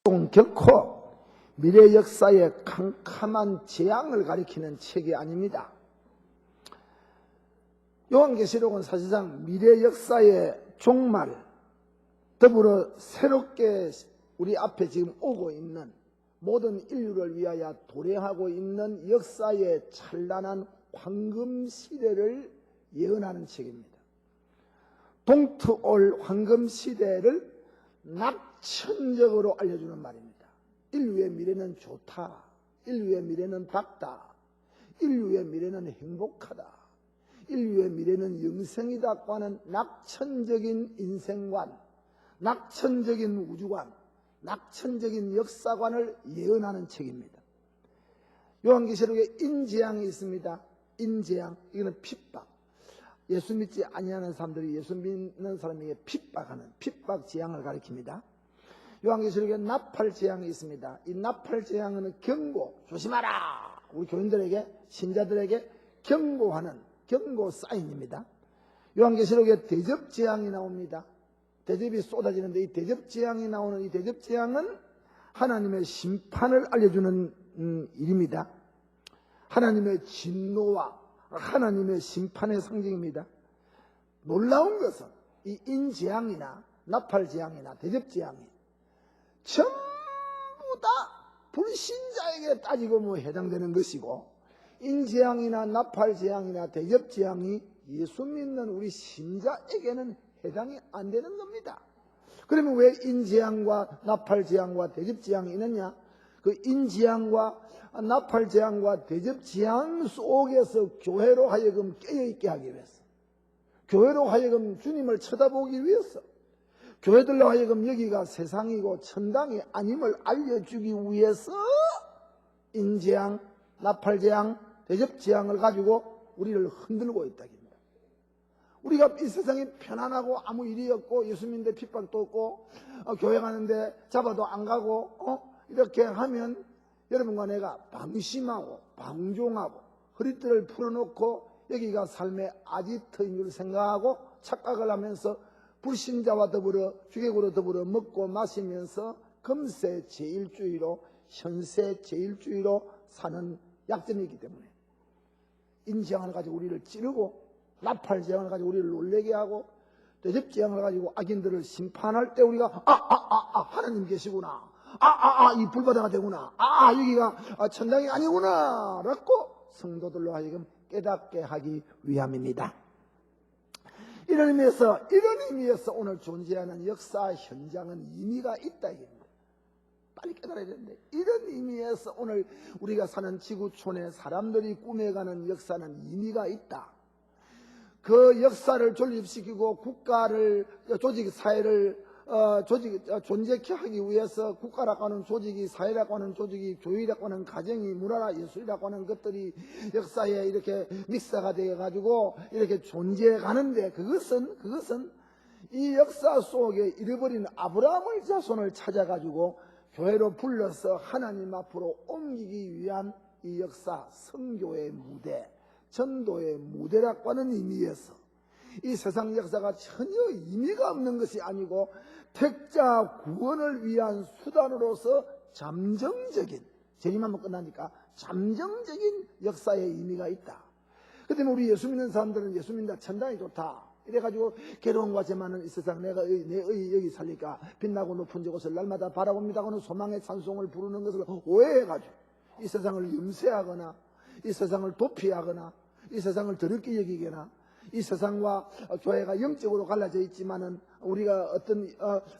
결코 미래 역사의 캄캄한 재앙을 가리키는 책이 아닙니다. 요한계시록은 사실상 미래 역사의 종말, 더불어 새롭게 우리 앞에 지금 오고 있는 모든 인류를 위하여 도래하고 있는 역사의 찬란한 황금 시대를 예언하는 책입니다. 동트올 황금 시대를 낙천적으로 알려주는 말입니다. 인류의 미래는 좋다. 인류의 미래는 밝다. 인류의 미래는 행복하다. 인류의 미래는 영생이다고 하는 낙천적인 인생관, 낙천적인 우주관, 낙천적인 역사관을 예언하는 책입니다. 요한계시록에 인재앙이 있습니다. 인재앙, 이거는 핍박. 예수 믿지 아니하는 사람들이 예수 믿는 사람에게 핍박하는 핍박 재앙을 가리킵니다. 요한계시록에 나팔 재앙이 있습니다. 이 나팔 재앙은 경고, 조심하라. 우리 교인들에게, 신자들에게 경고하는 경고 사인입니다. 요한계시록에 대접 재앙이 나옵니다. 대접이 쏟아지는데 이 대접 재앙이 나오는 이 대접 재앙은 하나님의 심판을 알려주는 일입니다. 하나님의 진노와 하나님의 심판의 상징입니다. 놀라운 것은 이 인재앙이나 나팔재앙이나 대접재앙이 전부 다 불신자에게 따지고 해당되는 것이고, 인재앙이나 나팔재앙이나 대접재앙이 예수 믿는 우리 신자에게는 해당이 안 되는 겁니다. 그러면 왜 인재앙과 나팔재앙과 대접재앙이 있느냐? 그 인재앙과 나팔재앙과 대접재앙 속에서 교회로 하여금 깨어있게 하기 위해서, 교회로 하여금 주님을 쳐다보기 위해서, 교회들로 하여금 여기가 세상이고 천당이 아님을 알려주기 위해서 인재앙, 나팔재앙, 대접재앙을 가지고 우리를 흔들고 있다. 우리가 이 세상이 편안하고 아무 일이 없고 예수 믿는데 핍박도 없고 교회 가는데 잡아도 안 가고 이렇게 하면 여러분과 내가 방심하고 방종하고 허리띠를 풀어놓고 여기가 삶의 아지트인 줄 생각하고 착각을 하면서 불신자와 더불어 주객으로 더불어 먹고 마시면서 금세 제일주의로 현세 제일주의로 사는 약점이 있기 때문에 인재앙을 가지고 우리를 찌르고 나팔재앙을 가지고 우리를 놀래게 하고 대접재앙을 가지고 악인들을 심판할 때 우리가 하나님 계시구나, 이 불바다가 되구나, 여기가 천당이 아니구나 라고 성도들로 하여금 깨닫게 하기 위함입니다. 이런 의미에서 오늘 존재하는 역사 현장은 의미가 있다 이겁니다. 빨리 깨달아야 되는데, 이런 의미에서 오늘 우리가 사는 지구촌에 사람들이 꾸며가는 역사는 의미가 있다. 그 역사를 존립시키고 국가를, 조직, 사회를 존재케 하기 위해서 국가라고 하는 조직이, 사회라고 하는 조직이, 교회라고 하는 가정이, 문화나 예술이라고 하는 것들이 역사에 이렇게 믹스가 되어가지고 이렇게 존재해 가는데, 그것은 이 역사 속에 잃어버린 아브라함의 자손을 찾아가지고 교회로 불러서 하나님 앞으로 옮기기 위한 이 역사, 선교의 무대, 전도의 무대라고 하는 의미에서 이 세상 역사가 전혀 의미가 없는 것이 아니고 택자 구원을 위한 수단으로서 잠정적인, 재림하면 끝나니까 잠정적인 역사의 의미가 있다. 그 때문에 우리 예수 믿는 사람들은 예수 믿는다, 천당이 좋다 이래가지고 괴로움과 재만은 이 세상 내 의 여기 살리까 빛나고 높은 저곳을 날마다 바라봅니다 하는 소망의 찬송을 부르는 것을 오해해가지고 이 세상을 염세하거나 이 세상을 도피하거나 이 세상을 더럽게 여기거나 이 세상과 교회가 영적으로 갈라져 있지만은 우리가 어떤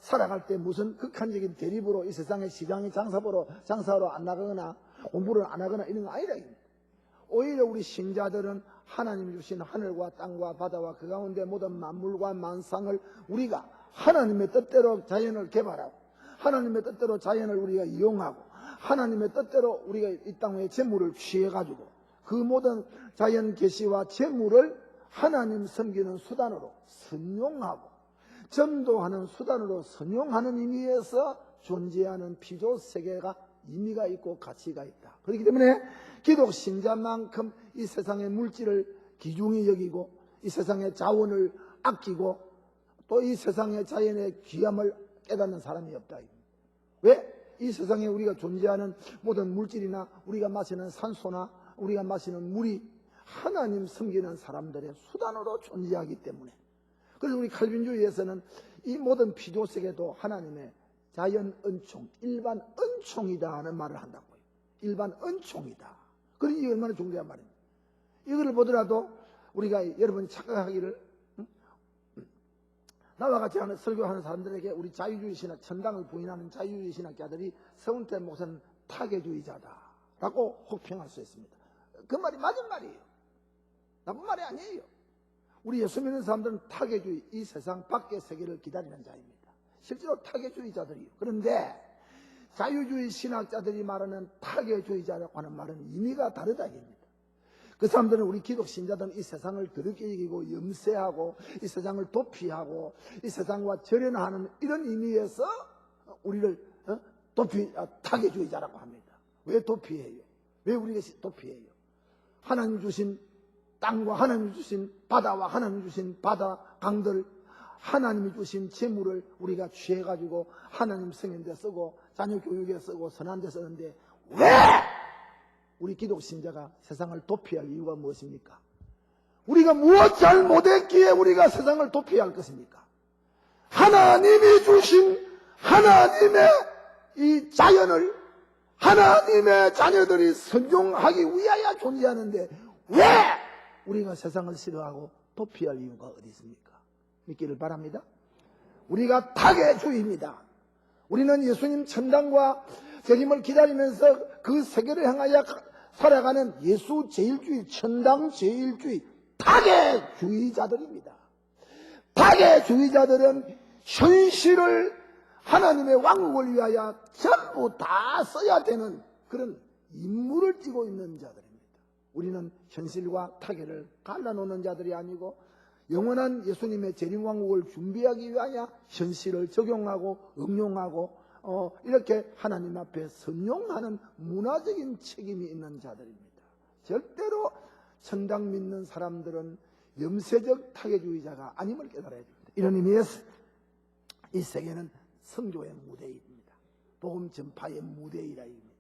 살아갈 때 무슨 극한적인 대립으로 이 세상의 시장의 장사로 안 나가거나 공부를 안 하거나 이런 거 아니라. 오히려 우리 신자들은 하나님이 주신 하늘과 땅과 바다와 그 가운데 모든 만물과 만상을 우리가 하나님의 뜻대로 자연을 개발하고 하나님의 뜻대로 자연을 우리가 이용하고 하나님의 뜻대로 우리가 이 땅의 재물을 취해가지고 그 모든 자연 계시와 재물을 하나님 섬기는 수단으로 선용하고 전도하는 수단으로 선용하는 의미에서 존재하는 피조 세계가 의미가 있고 가치가 있다. 그렇기 때문에 기독 신자만큼 이 세상의 물질을 귀중히 여기고 이 세상의 자원을 아끼고 또 이 세상의 자연의 귀함을 깨닫는 사람이 없다. 왜? 이 세상에 우리가 존재하는 모든 물질이나 우리가 마시는 산소나 우리가 마시는 물이 하나님 섬기는 사람들의 수단으로 존재하기 때문에, 그래서 우리 칼빈주의에서는 이 모든 필요성에도 하나님의 자연 은총, 일반 은총이다 하는 말을 한다고요. 일반 은총이다. 그러니 이게 얼마나 중요한 말입니다. 이거를 보더라도 우리가 여러분이 착각하기를, 나와 같이 하는 설교하는 사람들에게 우리 자유주의 신학, 천당을 부인하는 자유주의 신학자들이 서운태 목사는 타계주의자다라고 혹평할 수 있습니다. 그 말이 맞은 말이에요. 나쁜 말이 아니에요. 우리 예수 믿는 사람들은 타계주의, 이 세상 밖의 세계를 기다리는 자입니다. 실제로 타계주의자들이에요. 그런데 자유주의 신학자들이 말하는 타계주의자라고 하는 말은 의미가 다르다 이겁니다. 그 사람들은 우리 기독 신자들은 이 세상을 더럽게 여기고 염세하고 이 세상을 도피하고 이 세상과 절연하는 이런 의미에서 우리를 타계주의자라고 합니다. 왜 도피해요? 왜 우리가 도피해요? 하나님 주신 땅과 하나님 주신 바다와 하나님 주신 바다 강들, 하나님이 주신 재물을 우리가 취해가지고 하나님 성인데 쓰고 자녀 교육에 쓰고 선한 데 쓰는데, 왜 우리 기독 신자가 세상을 도피할 이유가 무엇입니까? 우리가 무엇 잘못했기에 우리가 세상을 도피할 것입니까? 하나님이 주신 하나님의 이 자연을 하나님의 자녀들이 선용하기 위하여 존재하는데 왜 우리가 세상을 싫어하고 도피할 이유가 어디 있습니까? 믿기를 바랍니다. 우리가 타계주의입니다. 우리는 예수님 천당과 재림을 기다리면서 그 세계를 향하여 살아가는 예수 제일주의, 천당 제일주의, 타계주의자들입니다. 타계주의자들은 현실을 하나님의 왕국을 위하여 전부 다 써야 되는 그런 임무를 띠고 있는 자들입니다. 우리는 현실과 타계를 갈라놓는 자들이 아니고 영원한 예수님의 재림왕국을 준비하기 위하여 현실을 적용하고 응용하고 이렇게 하나님 앞에 선용하는 문화적인 책임이 있는 자들입니다. 절대로 천당 믿는 사람들은 염세적 타계주의자가 아님을 깨달아야 됩니다. 이런 의미에서 이 세계는 선교의 무대입니다. 복음 전파의 무대이라 입니다.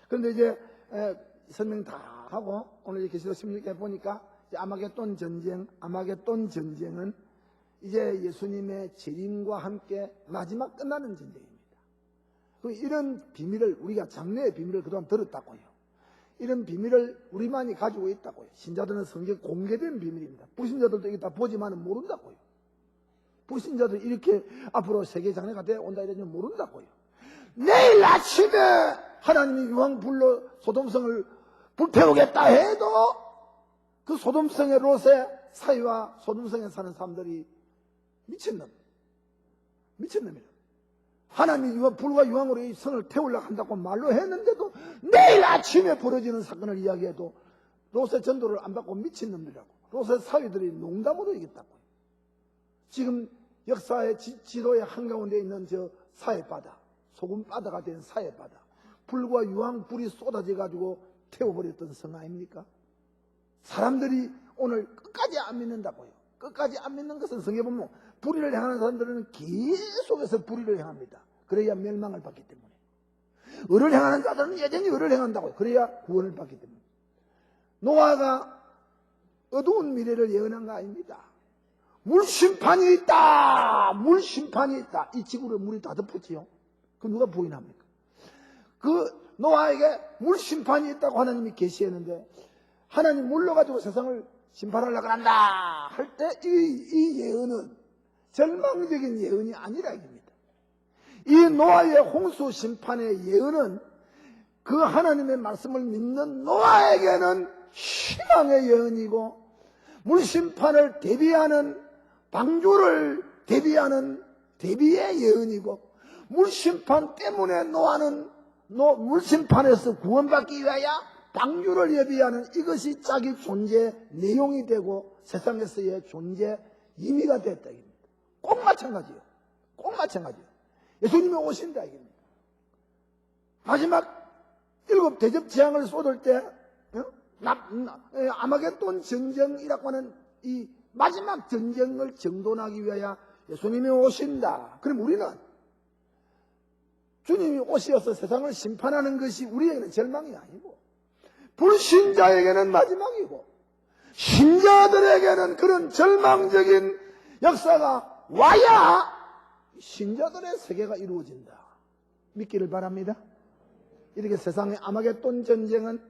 그런데 이제 설명 다 하고 오늘 계시록 16에 보니까 아마겟돈 전쟁은 이제 예수님의 재림과 함께 마지막 끝나는 전쟁입니다. 이런 비밀을 우리가 장래의 비밀을 그동안 들었다고요. 이런 비밀을 우리만이 가지고 있다고요. 신자들은 성경 공개된 비밀입니다. 불신자들도 이게 다 보지만은 모른다고요. 불신자들 이렇게 앞으로 세계 장래가 되어 온다 이런 줄 모른다고요. 내일 아침에 하나님이 유황불로 소돔성을 불태우겠다 해도 그 소돔성의 롯의 사이와 소돔성에 사는 사람들이 미친놈이다. 하나님이 불과 유황으로 이 성을 태우려고 한다고 말로 했는데도 내일 아침에 벌어지는 사건을 이야기해도 롯의 전도를 안 받고 미친놈들이라고, 롯의 사위들이 농담으로 이겼다고요. 지금 역사의 지도의 한가운데 있는 저 사해바다, 소금바다가 된 사해바다, 불과 유황불이 쏟아져 가지고 태워버렸던 성 아닙니까? 사람들이 오늘 끝까지 안 믿는다고요. 끝까지 안 믿는 것은 성경에 보면 불의를 행하는 사람들은 계속해서 불의를 행합니다. 그래야 멸망을 받기 때문에. 의를 행하는 자들은 여전히 의를 행한다고요. 그래야 구원을 받기 때문에. 노아가 어두운 미래를 예언한 거 아닙니다. 물심판이 있다. 물심판이 있다. 이 지구를 물이 다 덮었지요. 그 누가 부인합니까? 그 노아에게 물심판이 있다고 하나님이 계시했는데 하나님 물러가지고 세상을 심판하려고 한다 할 때 이 예언은 절망적인 예언이 아니라 입니다. 이 노아의 홍수 심판의 예언은 그 하나님의 말씀을 믿는 노아에게는 희망의 예언이고, 물심판을 대비하는 방주를 대비하는 대비의 예언이고, 물심판 때문에 노아는 물심판에서 구원받기 위하여 방주를 예비하는 이것이 자기 존재 내용이 되고 세상에서의 존재 의미가 됐다 이겁니다. 꼭 마찬가지예요. 꼭 마찬가지예요. 예수님이 오신다 이겁니다. 마지막 7 대접 재앙을 쏟을 때 아마겟돈 전쟁이라고 하는 이 마지막 전쟁을 정돈하기 위하여 예수님이 오신다. 그럼 우리는 주님이 오셔서 세상을 심판하는 것이 우리에게는 절망이 아니고 불신자에게는 마지막이고 신자들에게는 그런 절망적인 역사가 와야 신자들의 세계가 이루어진다. 믿기를 바랍니다. 이렇게 세상의 아마겟돈 전쟁은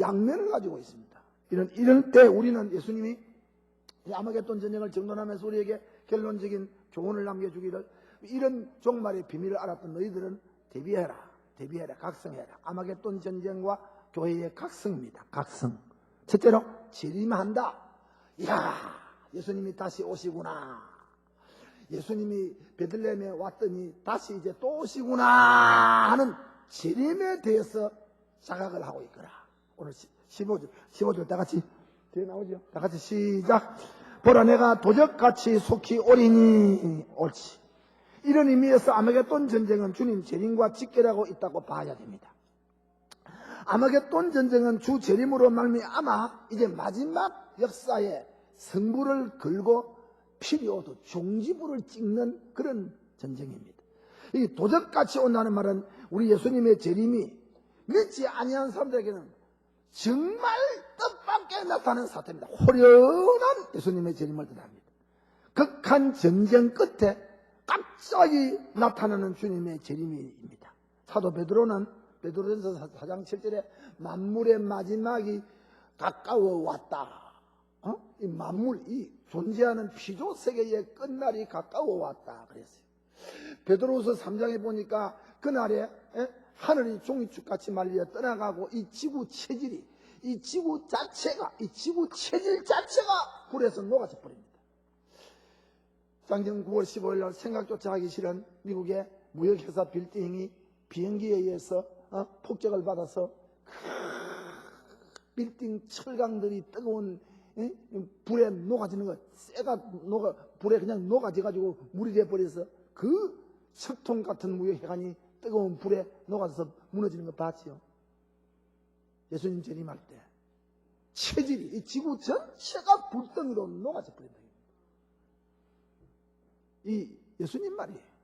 양면을 가지고 있습니다. 이런 때 우리는 예수님이 이 아마겟돈 전쟁을 정론하면서 우리에게 결론적인 교훈을 남겨주기를, 이런 종말의 비밀을 알았던 너희들은 대비해라, 각성해라. 아마겟돈 전쟁과 교회의 각성입니다. 각성. 첫째로 재림한다. 이야, 예수님이 다시 오시구나. 예수님이 베들레헴에 왔더니 다시 이제 또 오시구나 하는 재림에 대해서 자각을 하고 있거라. 오늘 15절 다 같이 뒤에 나오죠. 다 같이 시작. 보라, 내가 도적같이 속히 오리니. 옳지. 이런 의미에서 아마겟돈 전쟁은 주님 재림과 직결하고 있다고 봐야 됩니다. 아마겟돈 전쟁은 주 재림으로 말미암아 이제 마지막 역사의 승부를 걸고 피리오도 종지부를 찍는 그런 전쟁입니다. 이 도적같이 온다는 말은 우리 예수님의 재림이 믿지 아니한 사람들에게는 정말 뜻밖의 나타나는 사태입니다. 호련한 예수님의 재림을 뜻합니다. 극한 전쟁 끝에 갑자기 나타나는 주님의 재림입니다. 사도 베드로는 베드로전서 4장 7절에 만물의 마지막이 가까워 왔다. 이 만물, 이 존재하는 피조 세계의 끝날이 가까워 왔다 그랬어요. 베드로서 3장에 보니까 그날에 하늘이 종이축같이 말려 떠나가고 이 지구 체질이, 이 지구 체질 자체가 불에서 녹아져 버립니다. 작년 9월 15일 날 생각조차 하기 싫은 미국의 무역회사 빌딩이 비행기에 의해서 폭격을 받아서 빌딩 철강들이 뜨거운 불에 녹아지는 것, 불에 그냥 녹아져가지고 물이 돼버려서 그 석통 같은 무역회관이 뜨거운 불에 녹아서 무너지는 거 봤지요. 예수님 재림할 때 체질이, 이 지구 전체가 불덩이로 녹아져 버린다. 이 예수님 말이에요.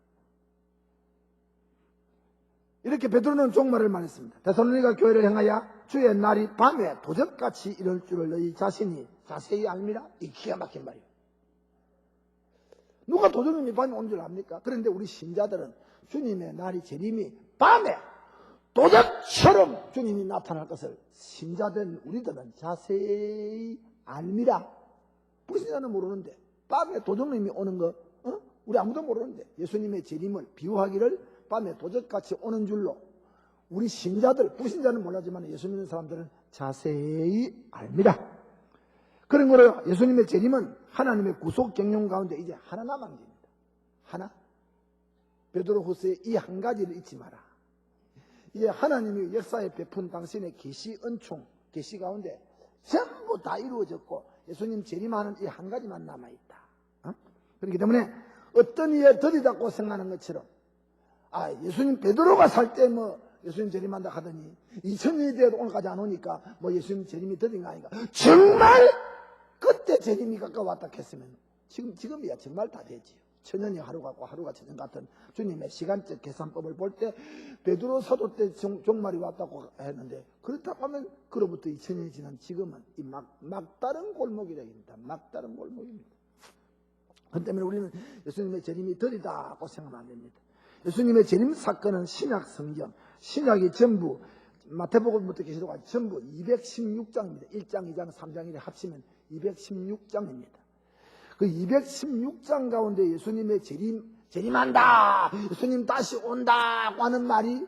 이렇게 베드로는 종말을 말했습니다. 데살로니가 교회를 향하여 주의 날이 밤에 도적같이 이럴 줄을 너희 자신이 자세히 알미라. 이 기가 막힌 말이에요. 누가 도적님이 밤에 온 줄 압니까? 그런데 우리 신자들은 주님의 날이 재림이 밤에 도적처럼 주님이 나타날 것을 신자된 우리들은 자세히 알미라. 불신자는 모르는데 밤에 도적님이 오는 거 우리 아무도 모르는데 예수님의 재림을 비유하기를 밤에 도적같이 오는 줄로 우리 신자들, 불신자는 몰라지만 예수 믿는 사람들은 자세히 압니다. 그런 거로 예수님의 재림은 하나님의 구속 경륜 가운데 이제 하나 남은 겁니다. 하나. 베드로후서의 이 한 가지를 잊지 마라. 이제 하나님이 역사에 베푼 당신의 계시 은총, 계시 가운데 전부 다 이루어졌고 예수님 재림하는 이 한 가지만 남아있다. 그렇기 때문에 어떤 이에 더디다고 생각하는 것처럼 예수님 베드로가 살 때 예수님 재림한다 하더니 2000년이 돼도 오늘까지 안 오니까 예수님 재림이 더딘가 아닌가. 정말 그때 재림이 가까웠다 했으면 지금이야 정말 다 되지요. 천년이 하루 같고 하루가 천년 같은 주님의 시간적 계산법을 볼 때 베드로 사도 때 종말이 왔다고 했는데, 그렇다고 하면 그로부터 2000년이 지난 지금은 이 막다른 골목이랍니다. 막다른 골목입니다. 그 때문에 우리는 예수님의 재림이 더디다고 생각하면 안 됩니다. 예수님의 재림 사건은 신약 성경, 신약이 전부 마태복음부터 계시록까지 전부 216장입니다. 1장, 2장, 3장 이렇게 합치면 216장입니다. 그 216장 가운데 예수님의 재림한다, 예수님 다시 온다고 하는 말이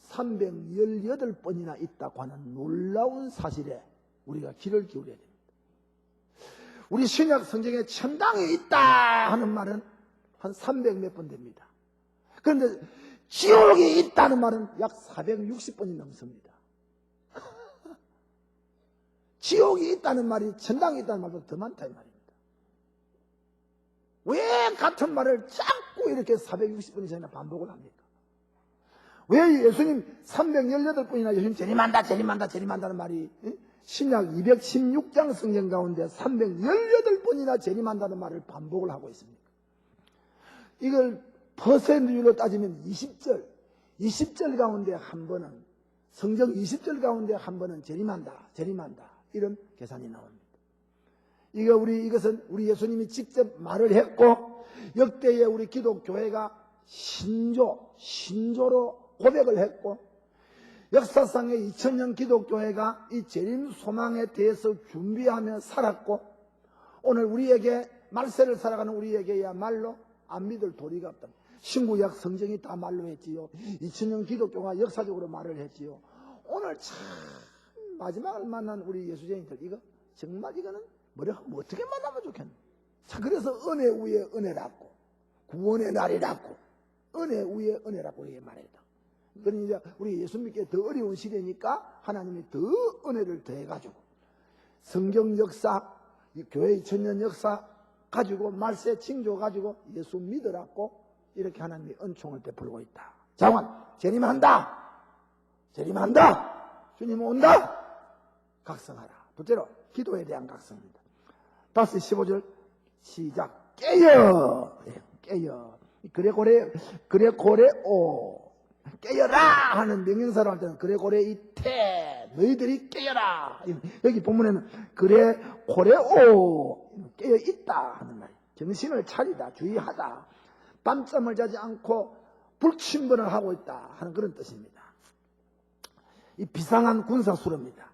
318번이나 있다고 하는 놀라운 사실에 우리가 귀를 기울여야 됩니다. 우리 신약 성경에 천당에 있다 하는 말은 한 300몇 번 됩니다. 그런데 지옥이 있다는 말은 약 460번이 넘습니다. 지옥이 있다는 말이 천당이 있다는 말보다 더 많다 이 말입니다. 왜 같은 말을 자꾸 이렇게 460번 이상이나 반복을 합니까? 왜 예수님 318번이나 예수님 재림한다는 말이 신약 216장 성경 가운데 318번이나 재림한다는 말을 반복을 하고 있습니까? 이걸 퍼센트율로 따지면 20절, 20절 가운데 한 번은, 성경 20절 가운데 한 번은 재림한다. 이런 계산이 나옵니다. 이것은 우리 예수님이 직접 말을 했고, 역대의 우리 기독교회가 신조로 고백을 했고, 역사상의 2000년 기독교회가 이 재림 소망에 대해서 준비하며 살았고, 오늘 우리에게 말세를 살아가는 우리에게야말로 안 믿을 도리가 없다. 신구약 성경이 다 말로 했지요. 2000년 기독교가 역사적으로 말을 했지요. 오늘 참 마지막을 만난 우리 예수쟁이들, 이거 정말 이거는 뭐 어떻게 만나면 좋겠노. 자, 그래서 은혜 위에 은혜라고, 구원의 날이라고, 은혜 위에 은혜라고 이렇게 말했다. 그러니 이제 우리 예수 믿기 더 어려운 시대니까 하나님이 더 은혜를 더해가지고 성경 역사, 교회 2000년 역사 가지고 말세 징조 가지고 예수 믿으라고 이렇게 하나님이 은총을 베풀고 있다. 장원, 재림한다. 주님 온다. 각성하라. 둘째로 기도에 대한 각성입니다. 다시 15절 시작. 깨어. 그래 고래오. 깨어라 하는 명령사로 할 때는 그래 고래 이태, 너희들이 깨어라. 여기 본문에는 그래 고래오, 깨어 있다 하는 말이에요. 정신을 차리다, 주의하다, 밤잠을 자지 않고 불침번을 하고 있다 하는 그런 뜻입니다. 이 비상한 군사수로입니다.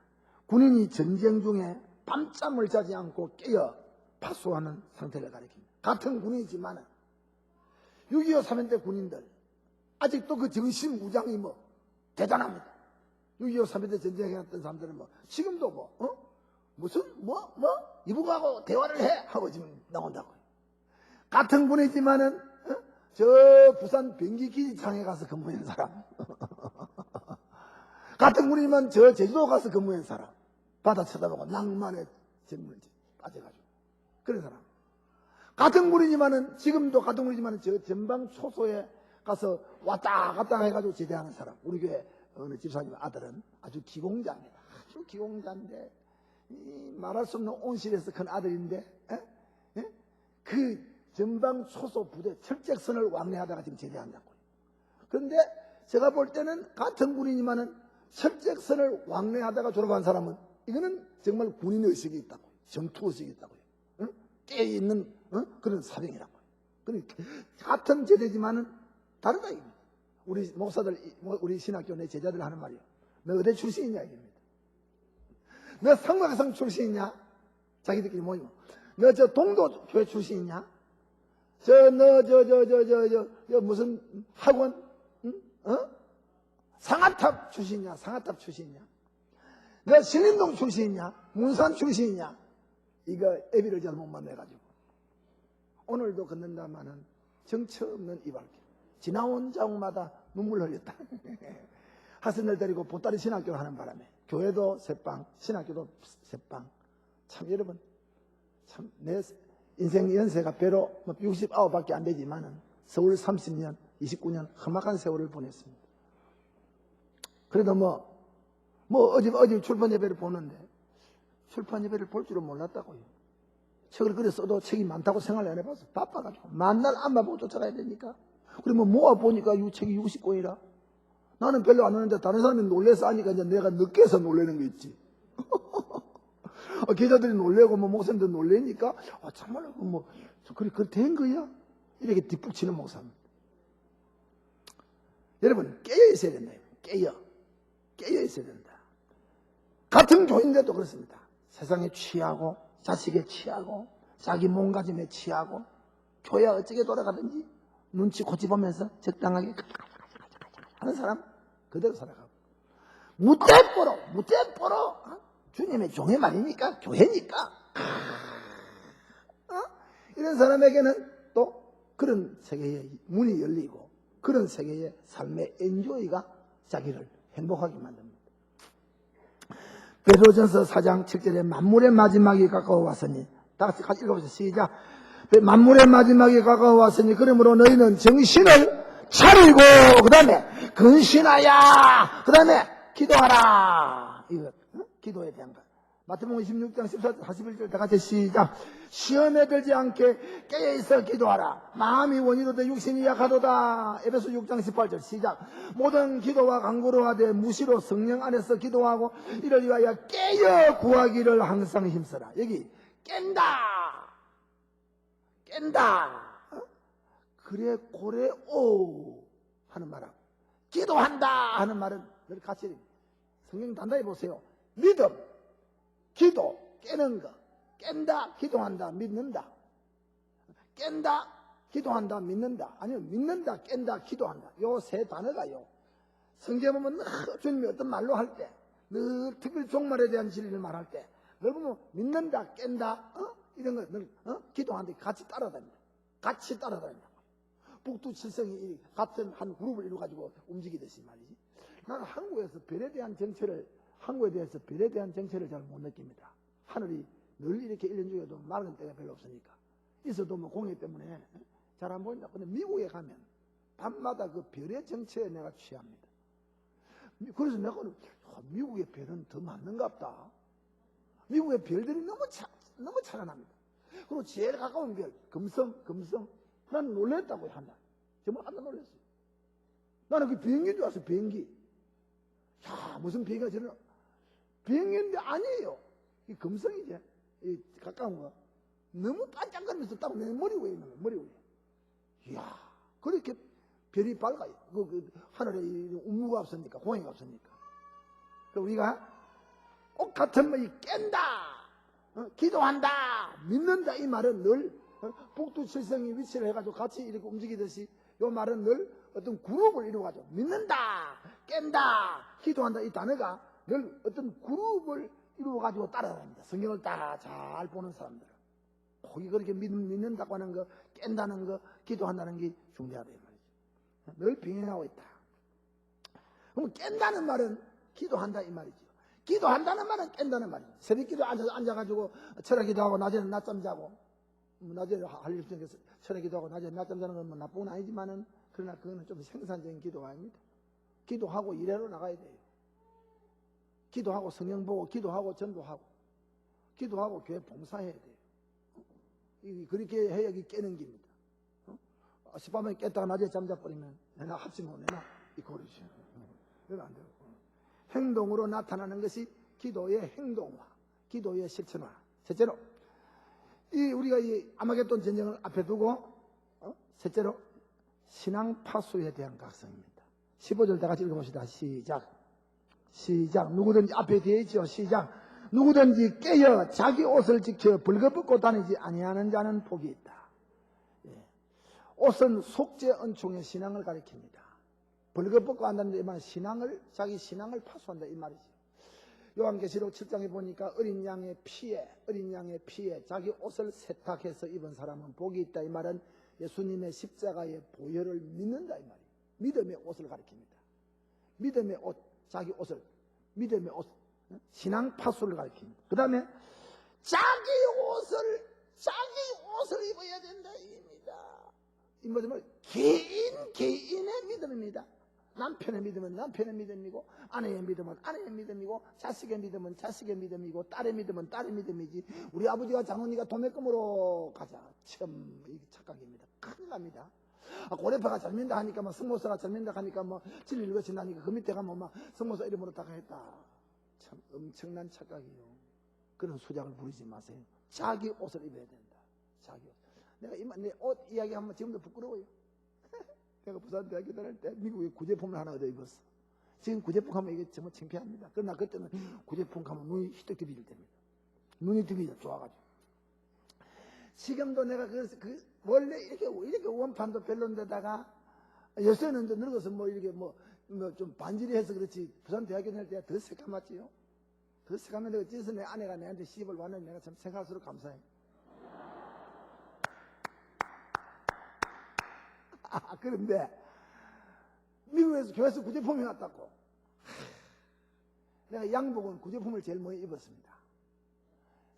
군인이 전쟁 중에 밤잠을 자지 않고 깨어 파수하는 상태를 가리킵니다. 같은 군인이지만 6.25 3.1 때 군인들 아직도 그 정신무장이 대단합니다. 6.25 3.1 때 전쟁해왔던 사람들은 지금도 이북하고 대화를 해 하고 지금 나온다고요. 같은 군이지만은 저 부산 변기기지장에 가서 근무한 사람 같은 군이면 저 제주도 가서 근무한 사람, 바다 쳐다보고 낭만에 빠져가지고 그런 사람. 같은 군이지만은 지금도 같은 군이지만은 저 전방 초소에 가서 왔다 갔다 해가지고 제대하는 사람. 우리 교회 어느 집사님 아들은 아주 기공자입니다. 아주 기공자인데 말할 수 없는 온실에서 큰 아들인데 그 전방 초소 부대 철책선을 왕래하다가 지금 제대한다고요. 그런데 제가 볼 때는 같은 군이지만은 철책선을 왕래하다가 졸업한 사람은 이거는 정말 군인의식이 있다고요. 전투의식이 있다고요. 깨어있는 그런 사병이라고요. 그러니까 같은 제대지만은 다르다 이겁니다. 우리 목사들, 우리 신학교 내 제자들 하는 말이에요. 너 어디 출신이냐 이겁니다. 너 성막성 출신이냐? 자기들끼리 모이고. 너 저 동도 교회 출신이냐? 무슨 학원? 상아탑 출신이냐? 너 신림동 출신이냐? 문산 출신이냐? 이거 애비를 잘못 만나가지고 오늘도 걷는다마는 정처 없는 이발길. 지나온 자국마다 눈물 흘렸다. 학생들 데리고 보따리 신학교를 하는 바람에 교회도 새빵, 신학교도 새빵. 참 여러분, 참 내 인생 연세가 배로 69밖에 안 되지만은 서울 30년, 29년 험악한 세월을 보냈습니다. 그래도 어제 출판 예배를 보는데 출판 예배를 볼 줄은 몰랐다고요. 책을 그래 써도 책이 많다고 생각을 안 해봐서 바빠가지고 만날 안만 보고 쫓아가야 되니까. 그러면 모아보니까 이 책이 60권이라. 나는 별로 안 하는데 다른 사람이 놀래서 하니까 이제 내가 늦게서 놀래는 거 있지. 기자들이 놀래고 목사님들 놀래니까 참말로 그래 된 거야? 이렇게 뒷북치는 목사입니다. 여러분 깨어 있어야 된다. 깨어 있어야 된다. 같은 교인데도 그렇습니다. 세상에 취하고 자식에 취하고 자기 몸가짐에 취하고 교회 어떻게 돌아가든지 눈치 고집보면서 적당하게 하는 사람 그대로 살아가고 무대뽀로 주님의 종의 말이니까 교회니까 이런 사람에게는 또 그런 세계의 문이 열리고 그런 세계의 삶의 엔조이가 자기를 행복하게 만듭니다. 베드로전서 4장 7절에 만물의 마지막이 가까워왔으니 다 같이 읽어보세요. 시작. 만물의 마지막이 가까워왔으니 그러므로 너희는 정신을 차리고 그 다음에 근신하야 그 다음에 기도하라. 이거 기도에 대한 것. 마태복음 26장 14, 41절 다 같이 시작. 시험에 들지 않게 깨어있어 기도하라. 마음이 원이로되 육신이 약하도다. 에베소 6장 18절 시작. 모든 기도와 간구로 하되 무시로 성령 안에서 기도하고 이를 위하여 깨어 구하기를 항상 힘써라. 여기 깬다. 그래 고래 오 하는 말하고 기도한다 하는 말은 늘 같이 성경 단단히 보세요. 믿음, 기도, 깨는 거. 깬다, 기도한다, 믿는다. 깬다, 기도한다, 믿는다. 아니면 믿는다, 깬다, 기도한다. 요 세 단어가요. 성경에 보면 늘 주님이 어떤 말로 할 때, 늘 특별히 종말에 대한 진리를 말할 때, 늘 보면 믿는다, 깬다, 이런 거 늘 기도하는데 같이 따라다닌다. 같이 따라다닌다. 북두칠성이 같은 한 그룹을 이루어가지고 움직이듯이 말이지. 나는 한국에 대해서 별에 대한 정체를 잘 못 느낍니다. 하늘이 늘 이렇게 1년 중에도 맑은 때가 별로 없으니까. 있어도 뭐 공해 때문에 잘 안 보인다. 근데 미국에 가면 밤마다 그 별의 정체에 내가 취합니다. 그래서 내가 미국의 별은 더 많은갑다. 미국의 별들이 너무 찬란합니다. 그리고 제일 가까운 별, 금성. 난 놀랬다고요, 한날. 정말 한날 놀랐어요. 나는 그 비행기인 줄 알았어, 비행기. 야, 무슨 비행기가 저런, 비행기인데 아니에요. 이 금성이지. 이 가까운 거. 너무 반짝거리면서 딱 내 머리 위에 있는 거예요, 머리 위에. 이야, 그렇게 별이 밝아요. 하늘에 운무가 없으니까, 공해가 없으니까. 우리가 꼭 같은 이 깬다, 기도한다, 믿는다, 이 말은 늘 북두칠성이 위치를 해가지고 같이 이렇게 움직이듯이 이 말은 늘 어떤 그룹을 이루어가지고 믿는다, 깬다, 기도한다 이 단어가 늘 어떤 그룹을 이루어가지고 따라다닙니다. 성경을 다 잘 보는 사람들은 거기 그렇게 믿는다고 하는 거, 깬다는 거, 기도한다는 게 중요하다 이 말이죠. 늘 병행하고 있다. 그럼 깬다는 말은 기도한다 이 말이죠. 기도한다는 말은 깬다는 말이죠. 새벽기도 앉아가지고 철학 기도하고 낮에는 낮잠 자고, 낮에 할 일 없으니까 철학 기도하고 낮에 낮잠 자는 건 뭐 나쁜 건 아니지만은, 그러나 그거는 좀 생산적인 기도가 아닙니다. 기도하고 일하러 나가야 돼요. 기도하고 성경 보고, 기도하고 전도하고, 기도하고 교회 봉사해야 돼요. 그렇게 해야 깨는 겁니다. 시밤에 깼다가 낮에 잠자버리면 내가 합심하고 내가 이 고르죠. 그러면 안 되고. 행동으로 나타나는 것이 기도의 행동화, 기도의 실천화. 셋째로, 우리가 이 아마겟돈 전쟁을 앞에 두고, 셋째로, 신앙 파수에 대한 각성입니다. 15절 다 같이 읽어봅시다. 시작. 누구든지 앞에 되어 있죠. 시작. 누구든지 깨어 자기 옷을 지켜 벌거벗고 다니지 아니하는 자는 복이 있다. 예. 옷은 속죄 은총의 신앙을 가리킵니다. 벌거벗고 한다는 데 자기 신앙을 파수한다 이 말이죠. 요한계시록 7장에 보니까 어린 양의 피에 자기 옷을 세탁해서 입은 사람은 복이 있다 이 말은 예수님의 십자가의 보혈을 믿는다 이 말이에요. 믿음의 옷을 가리킵니다. 믿음의 옷, 자기 옷을, 믿음의 옷, 신앙 파수를 가리킵니다. 그 다음에 자기 옷을 입어야 된다 이입니다. 이 뭐냐면 개인의 믿음입니다. 남편의 믿음은 남편의 믿음이고, 아내의 믿음은 아내의 믿음이고, 자식의 믿음은 자식의 믿음이고, 딸의 믿음은 딸의 믿음이지. 우리 아버지가 장로니까 도매금으로 가자. 참 이게 착각입니다. 큰일 납니다. 고래파가 잘 민다 하니까 성모사가 잘 민다 하니까 진리를 거친다니까 그 밑에 가면 성모사 이름으로 다 했다. 참 엄청난 착각이에요. 그런 수작을 부리지 마세요. 자기 옷을 입어야 된다. 자기 옷. 내가 내 옷 이야기하면 지금도 부끄러워요. 내가 부산대학교 다닐 때 미국에 구제품을 하나 얻어 입었어. 지금 구제품 하면 이게 정말 창피합니다. 그러나 그때는 구제품 가면 눈이 휘떡 들이질 때입니다. 눈이 들이져 좋아가지고. 지금도 내가 원래 이렇게 원판도 별론데다가 요새는 이제 늙어서 이렇게 좀 반지리 해서 그렇지 부산대학교 다닐 때가 더 새까맣지요. 더 새까맣는데 어째서 내 아내가 내한테 시집을 왔는지 내가 참 생각할수록 감사해. 그런데 미국에서 교회에서 구제품이 왔다고. 내가 양복은 구제품을 제일 많이 입었습니다.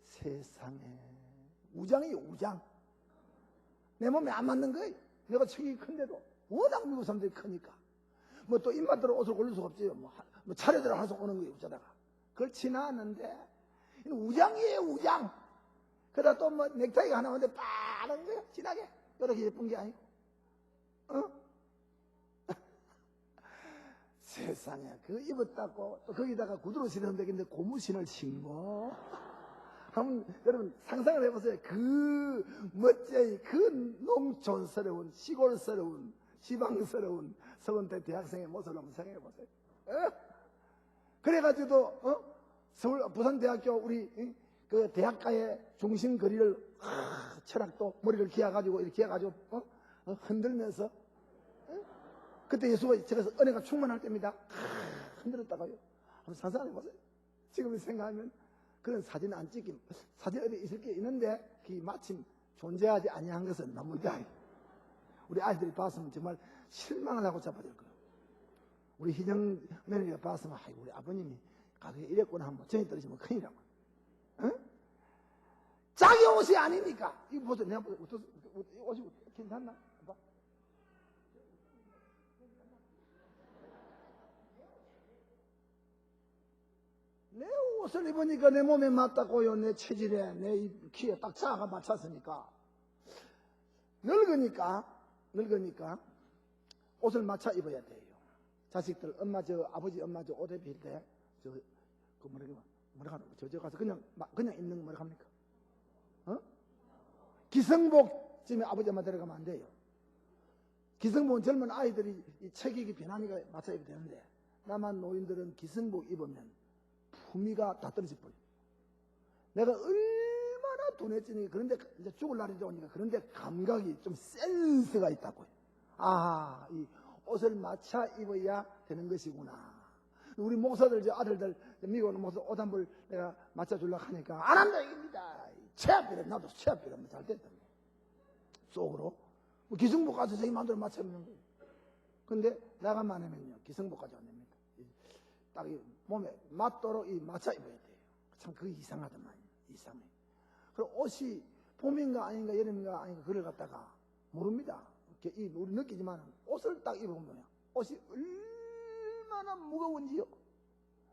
세상에 우장이에요. 우장. 내 몸에 안 맞는 거예요. 내가 체격이 큰데도 워낙 미국 사람들이 크니까 또 입맛대로 옷을 고를 수가 없지요. 차례대로 하나씩 오는 거예요. 어쩌다가 그걸 지나왔는데 우장이에요, 우장. 그러다 또 뭐 넥타이가 하나 오는데 빠른 거야, 진하게. 이렇게 예쁜 게 아니고. 세상에, 그거 입었다고, 또 거기다가 구두로 신으면 되겠는데, 고무신을 신고. 한번, 여러분, 상상을 해보세요. 그 멋쟁이, 그 농촌스러운, 시골스러운, 지방스러운 서울대 대학생의 모습을 한번 생각해보세요. 그래가지고, 서울, 부산대학교 우리, 그 대학가의 중심 거리를, 철학도 머리를 기어가지고, 이렇게 기어가지고, 흔들면서, 그때 예수가 저래서 은혜가 충만할 때입니다. 흔들었다가요. 한번 상상해보세요. 지금 생각하면 그런 사진 안 찍기, 사진 어디 있을 게 있는데, 그 마침 존재하지 아니한 것은 나무다. 우리 아이들이 봤으면 정말 실망을 하고 잡아줄 거예요. 우리 희정 며느리가 봤으면, 아이고, 우리 아버님이 가게에 이랬구나 하면 정이 떨어지면 큰일이라고. 응? 자기 옷이 아니니까. 이거 보세요. 내가 보세요. 옷이 괜찮나? 봐. 내 옷을 입으니까 내 몸에 맞다고요. 내 체질에, 내 키에 딱 자아가 맞췄으니까. 늙으니까 옷을 맞춰 입어야 돼요. 자식들, 아버지, 엄마 옷 입힐 때, 뭐라 가서 그냥 입는 거 뭐라 합니까? 기성복쯤에 아버지, 엄마 데려가면 안 돼요. 기성복은 젊은 아이들이 체격이 비나니까 맞춰 입어야 되는데, 남한 노인들은 기성복 입으면 품위가 다 떨어져 버려요. 내가 얼마나 돈했지니, 그런데 이제 죽을 날이 오니까 그런데 감각이 좀 센스가 있다고요. 아, 이 옷을 맞춰 입어야 되는 것이구나. 우리 목사들, 아들들, 미국 목사 옷 한 벌 내가 맞춰주려고 하니까 안 한다 이깁니다. 체압비래, 나도 체압비라면 잘 됐다. 속으로. 뭐 기성복 가서 자기 마음대로 맞춰 입는 거예요. 근데 나가만 하면요, 기성복까지 안 됩니다. 딱 이 몸에 맞도록 이 맞춰 입어야 돼요. 참 그게 이상하더만, 이상해. 그리고 옷이 봄인가 아닌가 여름인가 아닌가 그걸 갖다가 모릅니다. 우리 느끼지만 옷을 딱 입어보면 옷이 얼마나 무거운지요.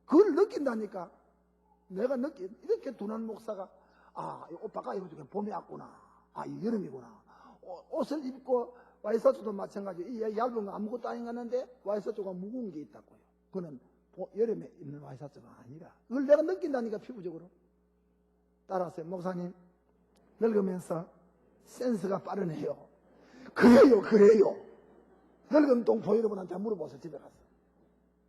그걸 느낀다니까. 내가 이렇게 둔한 목사가, 이 옷 바꿔 입어도 봄이 왔구나. 이 여름이구나. 옷을 입고 와이셔츠도 마찬가지로 이 얇은 거 아무것도 아닌 거 같는데 와이셔츠가 무거운 게 있다고요. 그거는 여름에 입는 와이셔츠가 아니라. 그걸 내가 느낀다니까, 피부적으로. 따라서 목사님, 늙으면서 센스가 빠르네요. 그래요. 늙은 동포 여러분한테 물어보세요, 집에 가서.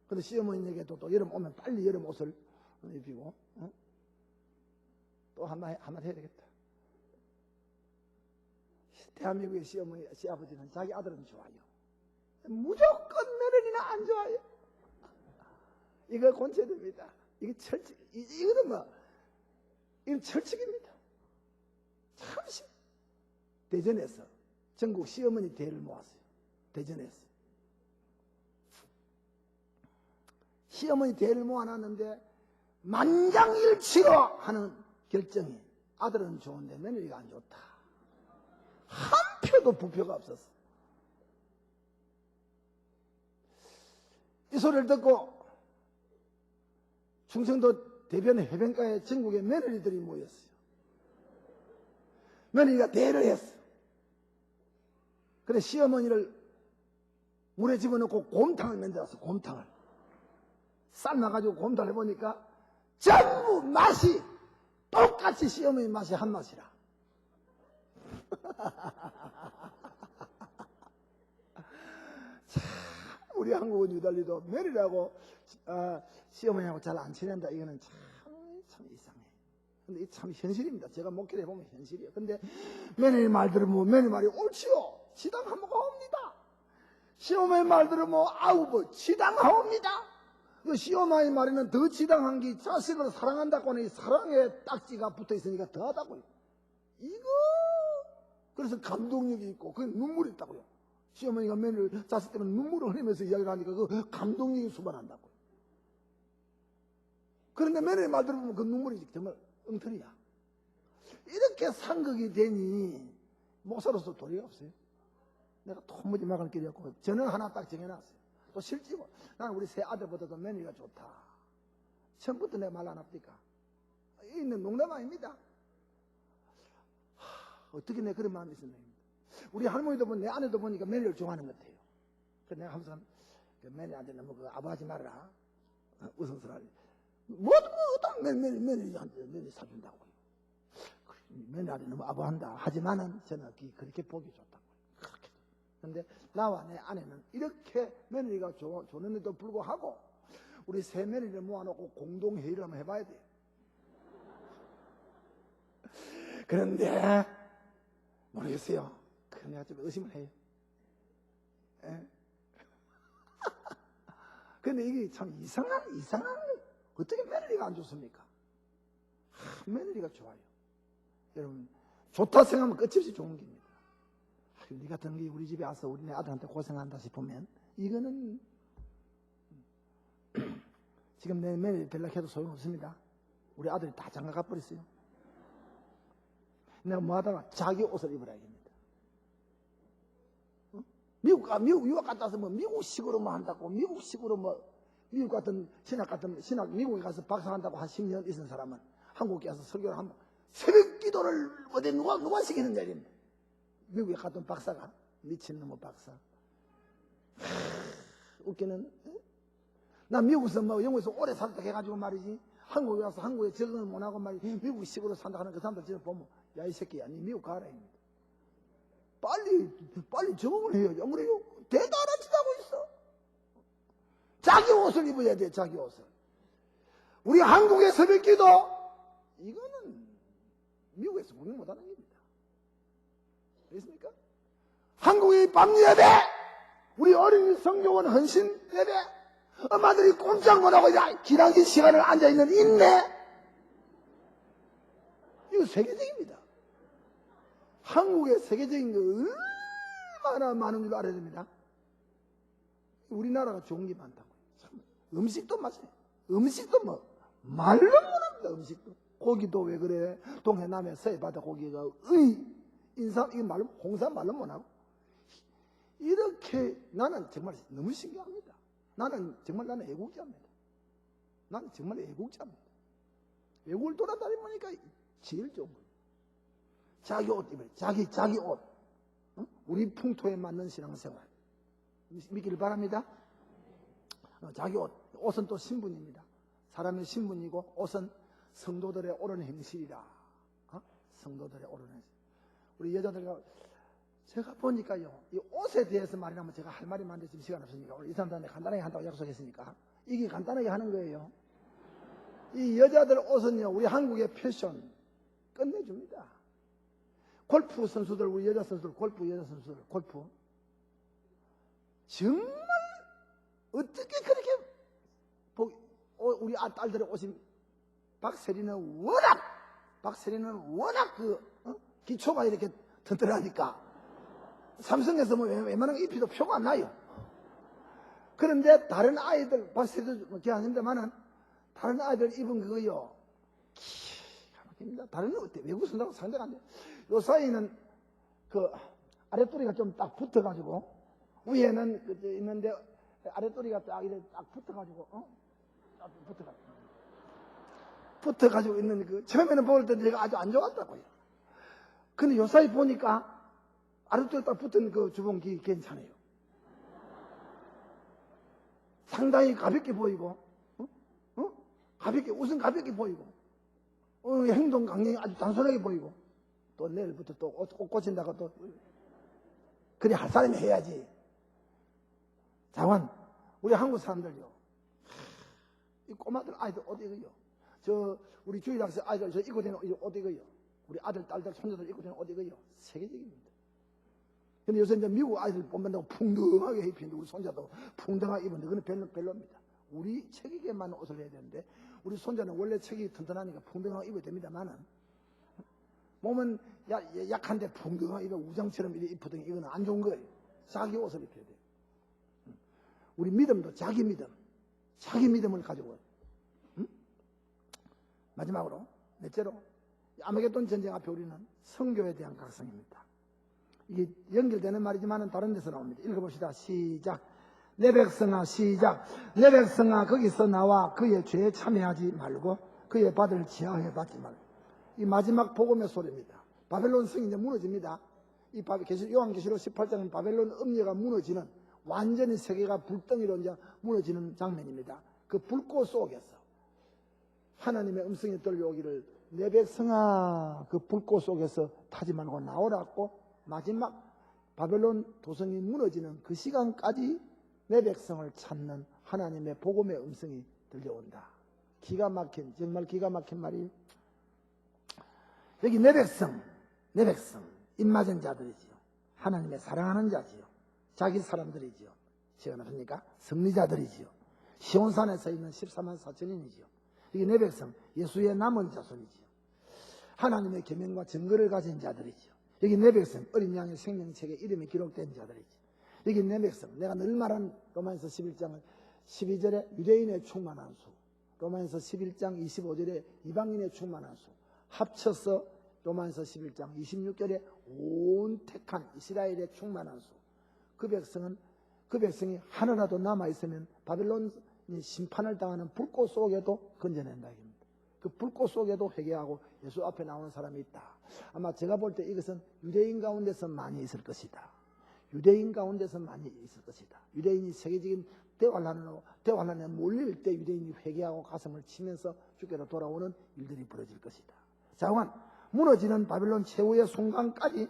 근데 시어머니에게도 또 여름 오면 빨리 여름 옷을 입히고, 또 한마디 해야 되겠다. 대한민국의 시아버지는 자기 아들은 좋아요. 무조건 며느리는 안 좋아요. 이거 권체됩니다. 이게 이거는 이건 철칙입니다. 참 대전에서 전국 시어머니 대회를 모았어요. 대전에서. 시어머니 대회를 모아놨는데 만장일치로 하는 결정이, 아들은 좋은데 며느리가 안 좋다. 한 표도 부표가 없었어. 이 소리를 듣고 충청도 대변 해변가에 전국의 며느리들이 모였어요. 며느리가 대회를 했어. 그래 시어머니를 물에 집어넣고 곰탕을 만들었어. 곰탕을 삶아가지고 곰탕을 해보니까 전부 맛이 똑같이 시어머니 맛이 한 맛이라. 참 우리 한국은 유달리도 며느리하고 시어머니하고 잘 안 지낸다. 이거는 참 이상해. 근데 참 현실입니다. 제가 목회를 해보면 현실이에요. 근데 며느리 말 들으면 며느리 말이 옳지요. 지당하옵니다. 시어머니 말 들으면 지당하옵니다. 그 시어머니 말에는 더 지당한 게 자식을 사랑한다고 하는 이 사랑의 딱지가 붙어 있으니까 더하다고요. 이거 그래서 감동력이 있고 그 눈물이 있다고요. 시어머니가 며느리 자식 때문에 눈물을 흘리면서 이야기를 하니까 그 감동력이 수반한다고요. 그런데 며느리 말 들으면 그 눈물이 정말 엉터리야. 이렇게 상극이 되니 목사로서 도리가 없어요. 내가 도무지 막을 길이 없고 저는 하나 딱 정해놨어요. 또 실제로 나는 우리 세 아들보다도 며느리가 좋다. 처음부터 내가 말 안 합니까? 있는 농담 아닙니다. 어떻게 내 그런 마음이 있었나. 우리 할머니도 보니 내 아내도 보니까 며느리를 좋아하는 것 같아요. 그래서 내가 항상 며느리한테 너무 아부하지 말라. 우성스러워. 어떤 며느리한테 며느리 사준다고. 며느리한테 너무 아부한다. 하지만은 저는 그렇게 보기 좋다고. 그렇게. 근데 나와 내 아내는 이렇게 며느리가 좋는데도 불구하고 우리 세 며느리를 모아놓고 공동회의를 한번 해봐야 돼요. 그런데 모르겠어요. 그런 내가 좀 의심을 해요. 예? 근데 이게 참 이상한, 어떻게 며느리가 안 좋습니까? 며느리가 좋아요. 여러분, 좋다 생각하면 끝이 없이 좋은 겁니다. 니 같은 게 우리 집에 와서 우리 내 아들한테 고생한다 싶으면, 이거는, 지금 내 며느리 연락해도 소용없습니다. 우리 아들이 다 장가가 버렸어요. 내가 뭐 하다가 자기 옷을 입으라야겠습니다. 미국 유학 갔다 와서 뭐 미국식으로 뭐 한다고, 미국식으로 뭐, 미국 같은, 신학, 미국에 가서 박사한다고 한 10년 있은 사람은 한국에 와서 설교를 하면 새벽 기도를 어디 누가 시키는 자리입니다. 미국에 갔던 박사가, 미친놈의 박사. 웃기는, 나 미국에서 뭐 영국에서 오래 살다 해가지고 말이지, 한국에 와서 한국에 적응을 못하고 말이지, 미국식으로 산다 하는 그 사람들 지금 보면, 야, 이 새끼야, 니 미국 가라. 빨리 적응을 해야지. 안 그래요? 대단한 짓 하고 있어. 자기 옷을 입어야 돼, 자기 옷을. 우리 한국의 새벽기도, 이거는 미국에서 구경 못하는 겁니다. 알겠습니까? 한국의 밤예배, 우리 어린이 성교원 헌신 예배, 엄마들이 꼼짝 못하고 기다린 시간을 앉아있는 인내, 이거 세계적입니다. 한국의 세계적인 거 얼마나 많은 줄 알아야 됩니다. 우리나라가 좋은 게 많다고. 참, 음식도 마찬가지. 음식도 뭐 말로 못합니다. 음식도. 고기도 왜 그래? 동해남에 서해바다 고기가 인삼 이 말로 홍삼 말로 못하고. 이렇게 나는 정말 너무 신기합니다. 나는 애국자입니다. 나는 정말 애국자입니다. 외국을 돌아다니보니까 제일 좋은 거예요. 자기 옷 입어요. 자기 옷. 우리 풍토에 맞는 신앙생활. 믿기를 바랍니다. 자기 옷. 옷은 또 신분입니다. 사람의 신분이고 옷은 성도들의 옳은 행실이라. 성도들의 옳은 행실. 우리 여자들과 제가 보니까요. 이 옷에 대해서 말이라면 제가 할 말이 많은데 지금 시간 없으니까 오늘 이 사람들한테 간단하게 한다고 약속했으니까 이게 간단하게 하는 거예요. 이 여자들 옷은요. 우리 한국의 패션 끝내줍니다. 골프 선수들, 우리 여자 선수들, 여자 선수들, 골프. 정말, 어떻게 그렇게, 우리 딸들의 옷이, 박세리는 워낙 기초가 이렇게 튼튼하니까, 삼성에서 뭐 웬만한 거 입히도 표가 안 나요. 그런데 다른 아이들, 박세리도 기억 안 나지만은, 다른 아이들 입은 그거요. 다른 건 어때? 외국 선수하고 상대가 안 돼. 요 사이는 그 아랫도리가 좀 딱 붙어가지고 위에는 있는데 아랫도리가 딱 이렇게 딱 붙어가지고 딱 붙어가지고 있는 그 처음에는 볼 때 내가 아주 안 좋았다고요. 근데 요 사이 보니까 아랫도리 딱 붙은 그 주봉기 괜찮아요. 상당히 가볍게 보이고, 웃음 가볍게 보이고, 행동 강령이 아주 단순하게 보이고, 또 내일부터 또 옷 꽂힌다고 또, 그래 할 사람이 해야지. 자관, 우리 한국 사람들요. 이 꼬마들 아이들 옷 입어요. 우리 주일학생 아이들 저 입고 다니는 옷 입어요. 우리 아들, 딸들, 손자들 입고 다니는 옷 입어요. 세계적입니다. 근데 요새 이제 미국 아이들 보면 풍덩하게 입히는데 우리 손자도 풍덩하게 입었는데 그건 별로입니다. 우리 체격에 맞는 옷을 해야 되는데 우리 손자는 원래 체격이 튼튼하니까 풍덩하게 입어야 됩니다만은 몸은 약한데 풍덩하게 입어 우장처럼 입거든요. 이거는 안 좋은 거예요. 자기 옷을 입혀야 돼요. 우리 믿음도 자기 믿음을 가지고 마지막으로 넷째로 아마겟돈 전쟁 앞에 우리는 성교에 대한 각성입니다. 이게 연결되는 말이지만 다른 데서 나옵니다. 읽어봅시다. 시작. 내 백성아 시작. 내 백성아 거기서 나와 그의 죄에 참여하지 말고 그의 받을 지하에 받지 말라. 이 마지막 복음의 소리입니다. 바벨론 성이 이제 무너집니다. 이 요한계시록 18장은 바벨론 음녀가 무너지는, 완전히 세계가 불덩이로 이제 무너지는 장면입니다. 그 불꽃 속에서 하나님의 음성이 들려오기를, 내 백성아 그 불꽃 속에서 타지 말고 나오라고, 마지막 바벨론 도성이 무너지는 그 시간까지 내 백성을 찾는 하나님의 복음의 음성이 들려온다. 기가 막힌, 정말 기가 막힌 말이, 여기 내 백성, 입맞은 자들이지요. 하나님의 사랑하는 자지요. 자기 사람들이지요. 시원하십니까? 승리자들이지요. 시온산에 서 있는 14만 4천인이지요. 여기 내 백성, 예수의 남은 자손이지요. 하나님의 계명과 증거를 가진 자들이지요. 여기 내 백성, 어린 양의 생명책에 이름이 기록된 자들이지요. 여기 내 백성, 내가 늘 말한 로마에서 11장은 12절에 유대인의 충만한 수, 로마에서 11장 25절에 이방인의 충만한 수, 합쳐서 로마에서 11장 26절에 온 택한 이스라엘의 충만한 수. 그 백성이 하나라도 남아있으면 바벨론이 심판을 당하는 불꽃 속에도 건져낸다. 그 불꽃 속에도 회개하고 예수 앞에 나오는 사람이 있다. 아마 제가 볼 때 이것은 유대인 가운데서 많이 있을 것이다. 유대인 가운데서 많이 있을 것이다. 유대인이 세계적인 대환란에 몰릴 때 유대인이 회개하고 가슴을 치면서 주께로 돌아오는 일들이 벌어질 것이다. 자관, 무너지는 바벨론 최후의 순간까지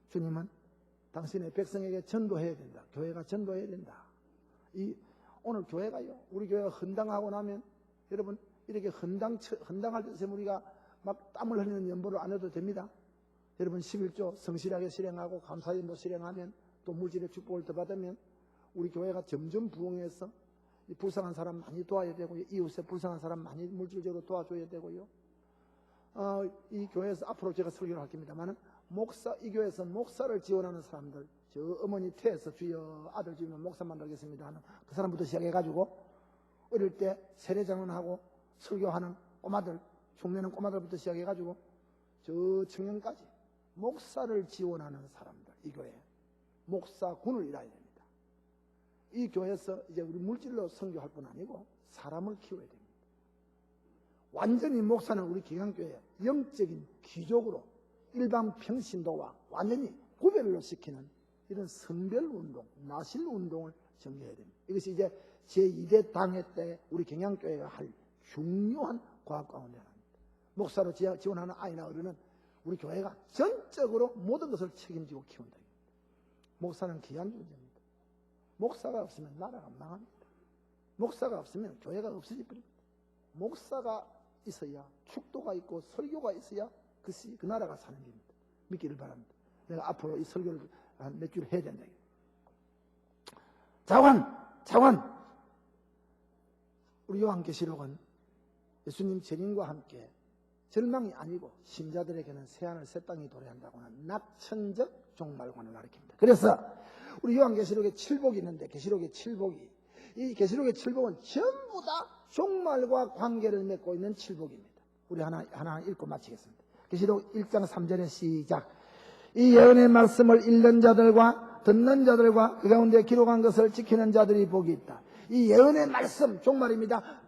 주님은 당신의 백성에게 전도해야 된다. 교회가 전도해야 된다. 오늘 교회가요, 우리 교회가 헌당하고 나면, 여러분, 이렇게 헌당할 때 우리가 막 땀을 흘리는 연보를 안 해도 됩니다. 여러분, 11조 성실하게 실행하고 감사연도 실행하면, 또 물질의 축복을 더 받으면 우리 교회가 점점 부흥해서 불쌍한 사람 많이 도와야 되고요. 이웃에 불쌍한 사람 많이 물질적으로 도와줘야 되고요. 이 교회에서 앞으로 제가 설교를 할 겁니다만은, 이 교회에서 목사를 지원하는 사람들, 저 어머니 태에서 주여 아들 주면 목사 만들겠습니다 하는 그 사람부터 시작해가지고, 어릴 때 세례장언하고 설교하는 꼬마들, 흉내는 꼬마들부터 시작해가지고 저 청년까지 목사를 지원하는 사람들, 이 교회 목사군을 일해야 됩니다. 이 교회에서 이제 우리 물질로 선교할 뿐 아니고 사람을 키워야 됩니다. 완전히 목사는 우리 기강교회 영적인 귀족으로 일반 평신도와 완전히 구별로 시키는 이런 선별운동, 나실운동을 전개해야 됩니다. 이것이 이제 제2대 당회 때 우리 경양교회가 할 중요한 과학 가운데 하나입니다. 목사로 지원하는 아이나 어른은 우리 교회가 전적으로 모든 것을 책임지고 키운다. 목사는 귀한 존재입니다. 목사가 없으면 나라가 망합니다. 목사가 없으면 교회가 없어질 뿐입니다. 목사가 있어야 축도가 있고 설교가 있어야 그 나라가 사는 겁니다. 믿기를 바랍니다. 내가 앞으로 이 설교를 한 몇 줄 해야 된다. 자관. 우리 요한계시록은 예수님 재림과 함께 절망이 아니고 신자들에게는 새하늘 새 땅이 도래한다고 하는 낙천적 종말관을 가리킵니다. 그래서 우리 요한계시록에 7복이 있는데, 계시록의 7복이, 이 계시록의 7복은 전부 다 종말과 관계를 맺고 있는 7복입니다. 우리 하나 읽고 마치겠습니다. 계시록 1장 3절의 시작. 이 예언의 말씀을 읽는 자들과 듣는 자들과 그 가운데 기록한 것을 지키는 자들이 복이 있다. 이 예언의 말씀, 종말입니다.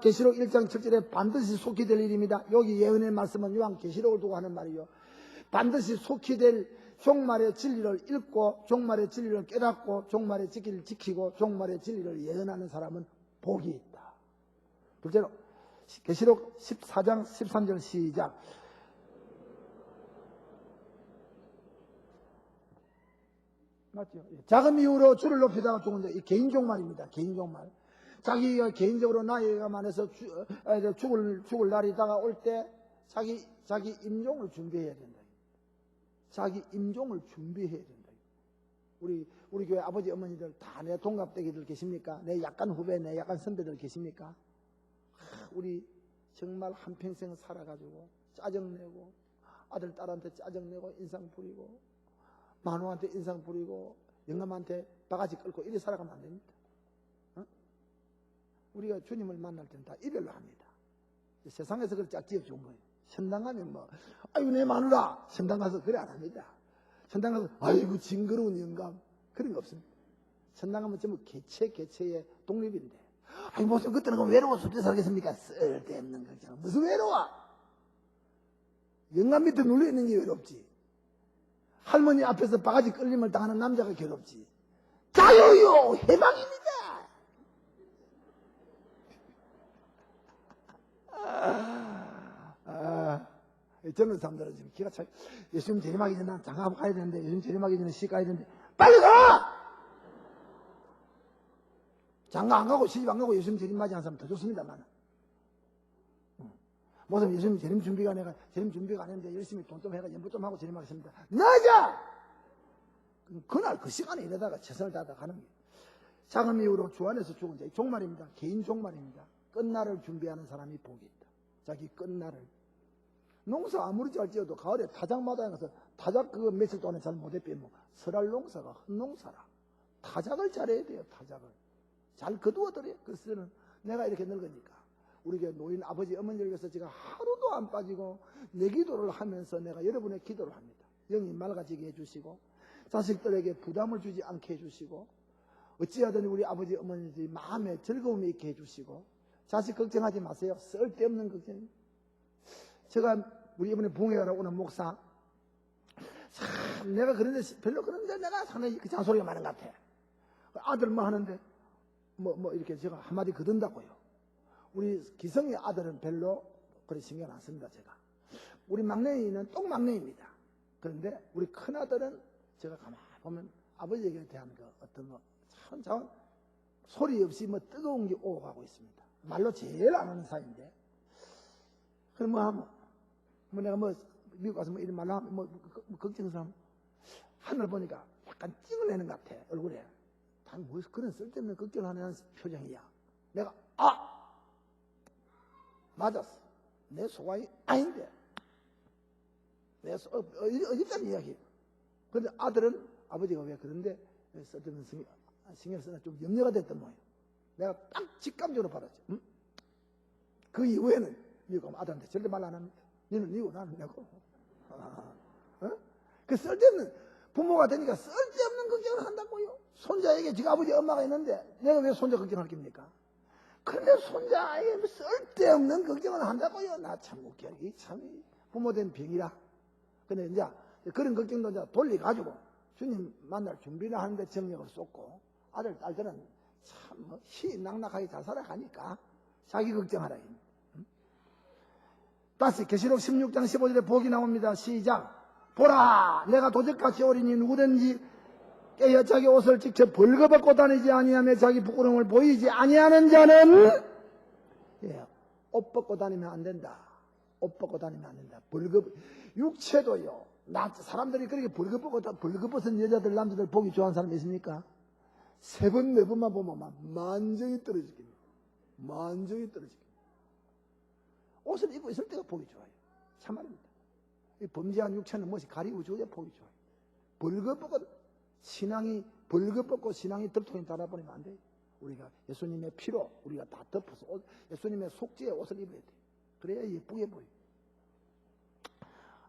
계시록 1장 7절에 반드시 속히 될 일입니다. 여기 예언의 말씀은 요한계시록을 두고 하는 말이요. 반드시 속히 될 종말의 진리를 읽고 종말의 진리를 깨닫고 종말의 진리를 지키고 종말의 진리를 예언하는 사람은 복이 있다. 둘째로 계시록 14장 13절 시작. 맞죠? 작은 이유로 주를 높이다가 죽은 자, 이 개인 종말입니다. 개인 종말. 자기가 개인적으로 나이가 많아서 죽을 날이 다가올 때 자기 임종을 준비해야 된다. 자기 임종을 준비해야 된다. 우리 교회 아버지 어머니들 다 내 동갑대기들 계십니까? 내 약간 후배, 내 약간 선배들 계십니까? 우리 정말 한평생 살아가지고 짜증내고 아들 딸한테 짜증내고 인상 부리고 마누한테 인상 부리고 영감한테 바가지 끌고 이리 살아가면 안 됩니다. 우리가 주님을 만날 때는 다 이별로 합니다. 세상에서 그렇게 짝지어 좋은 거예요. 천당 가면 아이고 내 마누라, 천당 가서 그래 안 합니다. 천당 가서 아이고 징그러운 영감, 그런 거 없습니다. 천당 가면 전부 개체의 독립인데 아니, 무슨 그때는 외로워서 어떻게 살겠습니까? 쓸데없는 걱정. 무슨 외로워? 영감 밑에 눌려있는 게 외롭지. 할머니 앞에서 바가지 끌림을 당하는 남자가 괴롭지. 자유요! 해방입니다! 젊은 사람들은 지금 기가 차. 예수님 재림하기 전에 장가하고 가야 되는데, 예수님 재림하기 전에 시집 가야 되는데, 빨리 가! 장가 안 가고 시집 안 가고 예수님 재림 맞이하는 사람 더 좋습니다만. 무슨 예수님 재림 준비가 내가 재림 준비가 안 했는데 열심히 돈 좀 해가 연부 좀 하고 재림하겠습니다. 늦어! 그날 그 시간에 이러다가 최선을 다하다 가는 거예요. 작은 이후로 주 안에서 죽은 자, 종말입니다. 개인 종말입니다. 끝날을 준비하는 사람이 복이 있다. 자기 끝날을. 농사 아무리 잘 지어도 가을에 타작마당에 가서 타작 그거 며칠 동안에 잘 못해 빼면 설할 농사가 헛농사라. 타작을 잘해야 돼요. 타작을. 잘 거두어들여요. 그래서 내가 이렇게 늙으니까 우리 노인 아버지 어머니를 위해서 제가 하루도 안 빠지고 내 기도를 하면서 내가 여러분의 기도를 합니다. 영이 맑아지게 해주시고 자식들에게 부담을 주지 않게 해주시고 어찌하든 우리 아버지 어머니들이 마음에 즐거움이 있게 해주시고 자식 걱정하지 마세요. 쓸데없는 걱정. 제가 우리 이번에 붕해가라 오는 목사 참 내가 그런데 별로 그런데 내가 상당히 그 잔소리가 많은 것 같아. 아들 뭐 하는데 뭐 이렇게 제가 한마디 거둔다고요. 우리 기성의 아들은 별로 그래 신경 안 씁니다. 제가 우리 막내는 똥막내입니다. 그런데 우리 큰아들은 제가 가만히 보면 아버지에게 대한 그 어떤 뭐 참 소리 없이 뭐 뜨거운 게 오고 가고 있습니다. 말로 제일 안 하는 사이인데 그럼 뭐 하면 뭐 내가 뭐 미국 가서 뭐 이런 말로 하면 뭐 걱정스러움 하늘 보니까 약간 찍어내는 것 같아 얼굴에. 단 뭐 그런 쓸데없는 걱정하는 표정이야. 내가 맞았어. 내 소관이 아닌데 내 어디까지 이야기. 그런데 아들은 아버지가 왜 그런데 쓸데없는 신경 쓰나 좀 염려가 됐던 모양. 내가 딱 직감적으로 받았지. 응? 그 이후에는 미국 가면 아들한테 절대 말 안 합니다. 너는 니고 나는 내고. 그 쓸데없는 부모가 되니까 쓸데없는 걱정을 한다고요. 손자에게 지가 아버지 엄마가 있는데 내가 왜 손자 걱정할 겁니까? 그런데 손자에게 쓸데없는 걱정을 한다고요. 나 참 웃겨. 이 참 부모 된 병이라. 근데 이제 그런 걱정도 이제 돌려가지고 주님 만날 준비를 하는데 정력을 쏟고 아들, 딸들은 참 희낙낙하게 잘 살아가니까 자기 걱정하라. 다시 계시록 16장 15절에 복이 나옵니다. 시작. 보라 내가 도적같이 오리니 누구든지 깨어 자기 옷을 직접 벌거벗고 다니지 아니하며 자기 부끄러움을 보이지 아니하는 자는 옷 벗고 다니면 안 된다. 옷 벗고 다니면 안 된다. 육체도요. 사람들이 그렇게 벌거벗은 여자들 남자들 보기 좋아하는 사람 있습니까? 3번 4번만 보면 막 만정이 떨어지겠네. 만정이 떨어지겠네. 옷을 입고 있을 때가 보기 좋아요. 참말입니다. 이 범죄한 육체는 무엇이 가리고 줘야 보기 좋아요. 벌거벗고 신앙이 덜통에 달아버리면 안 돼요. 우리가 예수님의 피로 우리가 다 덮어서 예수님의 속죄의 옷을 입어야 돼요. 그래야 예쁘게 보여요.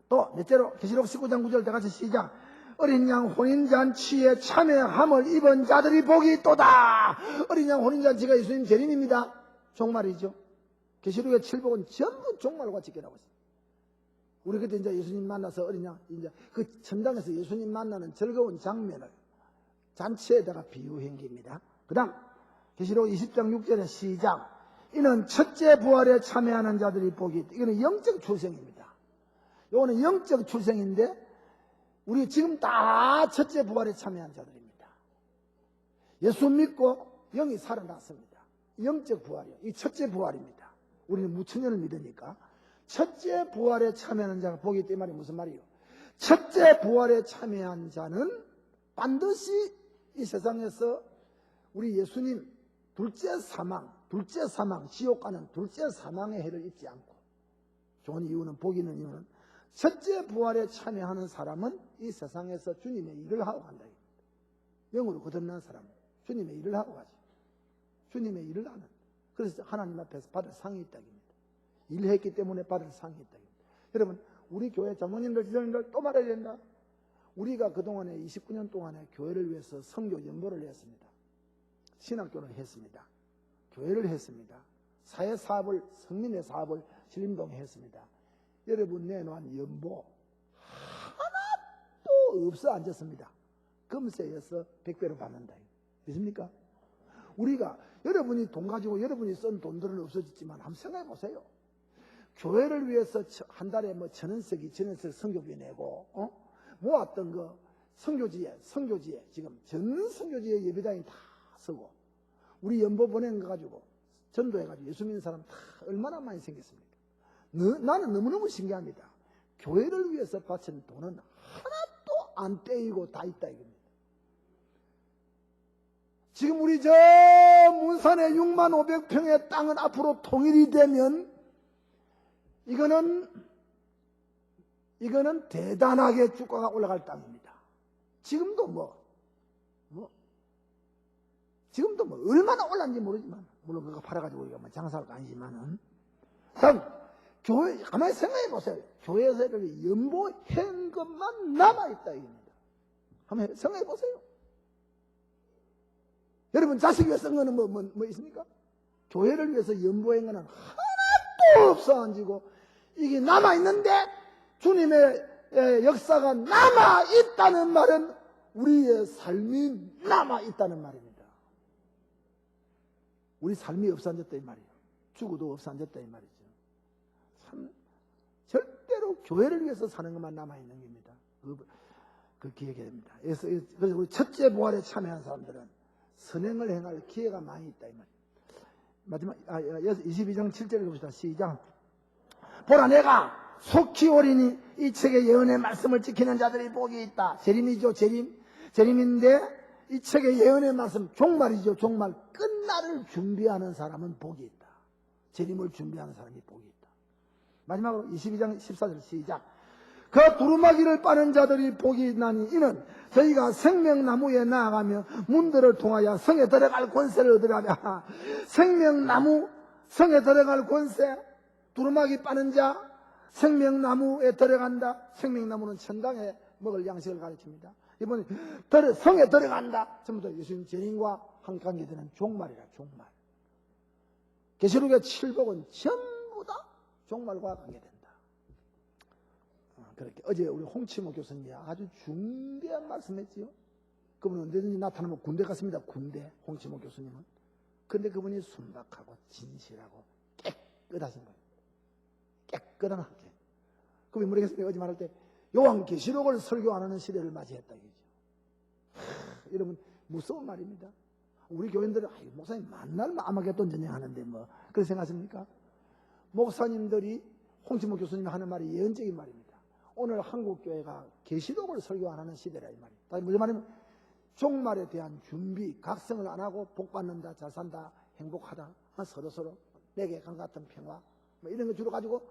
또 넷째로 계시록 19장 9절 다 같이 시작. 어린 양 혼인잔치에 참여함을 입은 자들이 복이 있도다. 어린 양 혼인잔치가 예수님 재림입니다. 종말이죠. 계시록의 7복은 전부 종말과 직결하고 있습니다. 우리 그때 이제 예수님 만나서 어린 양 이제 그 천당에서 예수님 만나는 즐거운 장면을 잔치에다가 비유한 겁니다. 그 다음 계시록 20장 6절에 시작. 이는 첫째 부활에 참여하는 자들이 복이 있다. 이거는 영적 출생입니다. 이거는 영적 출생인데 우리 지금 다 첫째 부활에 참여한 자들입니다. 예수 믿고 영이 살아났습니다. 영적 부활이요. 이 첫째 부활입니다. 우리는 무천년을 믿으니까 첫째 부활에 참여하는 자가 복이 있다 이 말이 무슨 말이에요? 첫째 부활에 참여한 자는 반드시 이 세상에서 우리 예수님 둘째 사망, 지옥 가는 둘째 사망의 해를 입지 않고 좋은 이유는 복이 있는 이유는 첫째 부활에 참여하는 사람은 이 세상에서 주님의 일을 하고 간다. 영으로 거듭난 사람은 주님의 일을 하고 가지. 주님의 일을 하는. 그래서 하나님 앞에서 받을 상이 있다입니다. 일했기 때문에 받을 상이 있다입니다. 여러분 우리 교회 장로님들, 지도자님들 또 말해야 된다. 우리가 그동안에 29년 동안에 교회를 위해서 선교 연보를 했습니다. 신학교를 했습니다. 교회를 했습니다. 사회사업을, 성민의 사업을 신림동에 했습니다. 여러분 내놓은 연보 하나도 없어 앉았습니다. 금세여서 100배로 받는다. 믿습니까? 우리가 여러분이 돈 가지고 여러분이 쓴 돈들은 없어졌지만 한번 생각해 보세요. 교회를 위해서 한 달에 뭐 1,000원씩이 성교비 내고 모았던 거 성교지에 지금 전 성교지에 예배당이 다 서고 우리 연보 보낸 거 가지고 전도해가지고 예수 믿는 사람 다 얼마나 많이 생겼습니까? 나는 너무너무 신기합니다. 교회를 위해서 바친 돈은 하나도 안 떼이고 다 있다 이겁니다. 지금 우리 저 문산의 65,000평의 땅은 앞으로 통일이 되면 이거는 대단하게 주가가 올라갈 땅입니다. 지금도 얼마나 올랐는지 모르지만 물론 그거 팔아가지고 우리가 뭐 장사할 거 아니지만은 다음 교회 가만히 생각해 보세요. 교회에서 연보 현금만 남아있다 이겁니다. 한번 생각해 보세요. 여러분 자식 위해 쓴 거는 뭐 있습니까? 교회를 위해서 연보한 거는 하나도 없어 앉고 이게 남아있는데 주님의 역사가 남아있다는 말은 우리의 삶이 남아있다는 말입니다. 우리 삶이 없어졌다 이 말이에요. 죽어도 없어졌다 이 말이죠. 참 절대로 교회를 위해서 사는 것만 남아있는 겁니다. 그 기억해야 됩니다. 그래서 우리 첫째 부활에 참여한 사람들은 선행을 행할 기회가 많이 있다 이 말이에요. 마지막 22장 7절을 봅시다. 시작. 보라 내가 속히 오리니 이 책의 예언의 말씀을 지키는 자들이 복이 있다. 재림이죠. 재림인데 이 책의 예언의 말씀 종말이죠. 종말 끝날을 준비하는 사람은 복이 있다. 재림을 준비하는 사람이 복이 있다. 마지막으로 22장 14절 시작. 그 두루마기를 빠는 자들이 복이 있나니 이는 저희가 생명나무에 나아가며 문들을 통하여 성에 들어갈 권세를 얻으라며. 생명나무 성에 들어갈 권세, 두루마기 빠는 자 생명나무에 들어간다. 생명나무는 천당에 먹을 양식을 가르칩니다. 이번에 성에 들어간다. 전부 다 예수님 재림과 관계되는 종말이라 종말. 계시록의 7복은 전부 다 종말과 관계된다. 그렇게 어제 우리 홍치모 교수님이 아주 중대한 말씀했지요. 그분은 언제든지 나타나면 군대 같습니다. 군대 홍치모 교수님은. 근데 그분이 순박하고 진실하고 깨끗하신 거예요. 깨끗한 학교. 그분이 모르겠습니다. 어제 말할 때 요한계시록을 설교 안 하는 시대를 맞이했다 이거죠. 여러분 무서운 말입니다. 우리 교인들은 목사님 만날 아마겟돈 전쟁하는데 뭐 그렇게 생각하십니까? 목사님들이 홍치모 교수님이 하는 말이 예언적인 말입니다. 오늘 한국교회가 계시록을 설교 안 하는 시대라 이 말이에요. 다시 무슨 말이냐면 종말에 대한 준비, 각성을 안 하고 복 받는다, 잘 산다, 행복하다, 서로서로 내게 강 같은 평화 뭐 이런 거 주로 가지고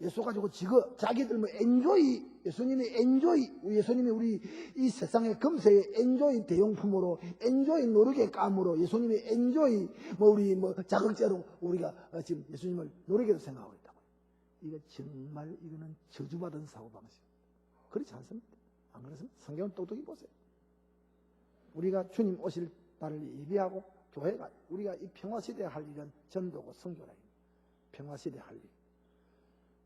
예수 가지고 자기들 뭐 엔조이, 예수님이 우리 이 세상의 금세의 엔조이 대용품으로 엔조이 노르게감으로 예수님이 엔조이 우리 자극제로 우리가 지금 예수님을 노르게로 생각하고 있다고. 이거 정말 이거는 저주받은 사고방식. 그렇지 않습니까? 안 그렇습니까? 성경은 똑똑히 보세요. 우리가 주님 오실 날을 예비하고 교회가 우리가 이 평화시대에 할 일은 전도고 선교라. 평화시대 할 일.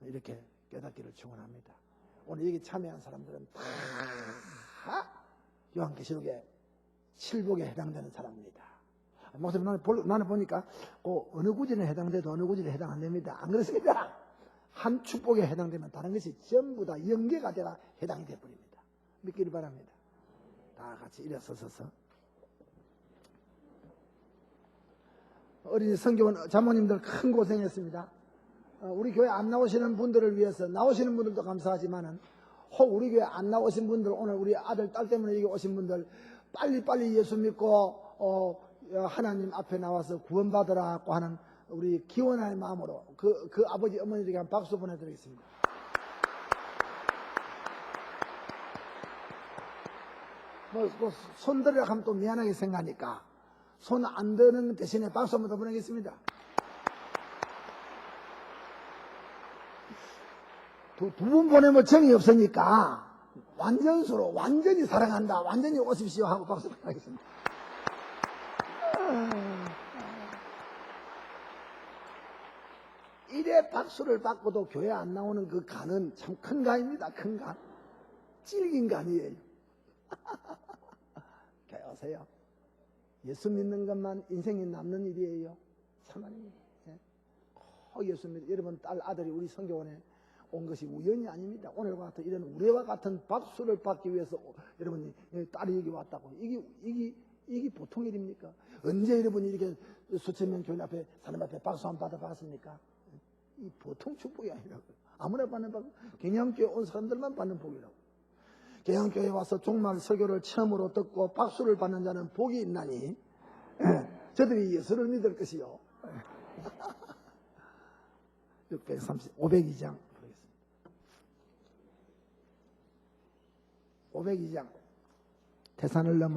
이렇게 깨닫기를 축원합니다. 오늘 여기 참여한 사람들은 다 요한계시록의 7복에 해당되는 사람입니다. 목사님 나는 보니까 어느 구절에 해당돼도 어느 구절에 해당 안 됩니다. 안 그렇습니다. 한 축복에 해당되면 다른 것이 전부 다 연계가 되어 해당이 되어버립니다. 믿기를 바랍니다. 다 같이 일어서서 어린이 성교원 자모님들 큰 고생했습니다. 우리 교회 안 나오시는 분들을 위해서 나오시는 분들도 감사하지만은 혹 우리 교회 안 나오신 분들 오늘 우리 아들 딸 때문에 여기 오신 분들 빨리 예수 믿고 하나님 앞에 나와서 구원받으라고 하는 우리 기원의 마음으로 그 아버지 어머니들에게 한 박수 보내드리겠습니다. 손 들으라 하면 또 미안하게 생각하니까 손 안 드는 대신에 박수 한번 더 보내겠습니다. 두 분 보내면 정이 없으니까 완전수로 완전히 사랑한다, 완전히 오십시오 하고 박수 보내겠습니다. 이래 박수를 받고도 교회 안 나오는 그 간은 참 큰 간입니다. 큰 간. 질긴 간이에요. 교회 오세요. 예수 믿는 것만 인생이 남는 일이에요. 참아니. 예수 믿는 여러분 딸 아들이 우리 성교원에 온 것이 우연이 아닙니다. 오늘과 같은 이런 우리와 같은 박수를 받기 위해서 여러분이 딸이 여기 왔다고. 이게 보통 일입니까? 언제 여러분이 이렇게 수천 명 교인 앞에 사람 앞에 박수 한 번 받아봤습니까? 이 보통 축복이 아니라고. 아무나 받는 복, 경양교회 온 사람들만 받는 복이라고. 경양교회 와서 종말 설교를 처음으로 듣고 박수를 받는 자는 복이 있나니 저들이 예수를 믿을 것이요. 502장 보겠습니다. 502장 태산을 넘어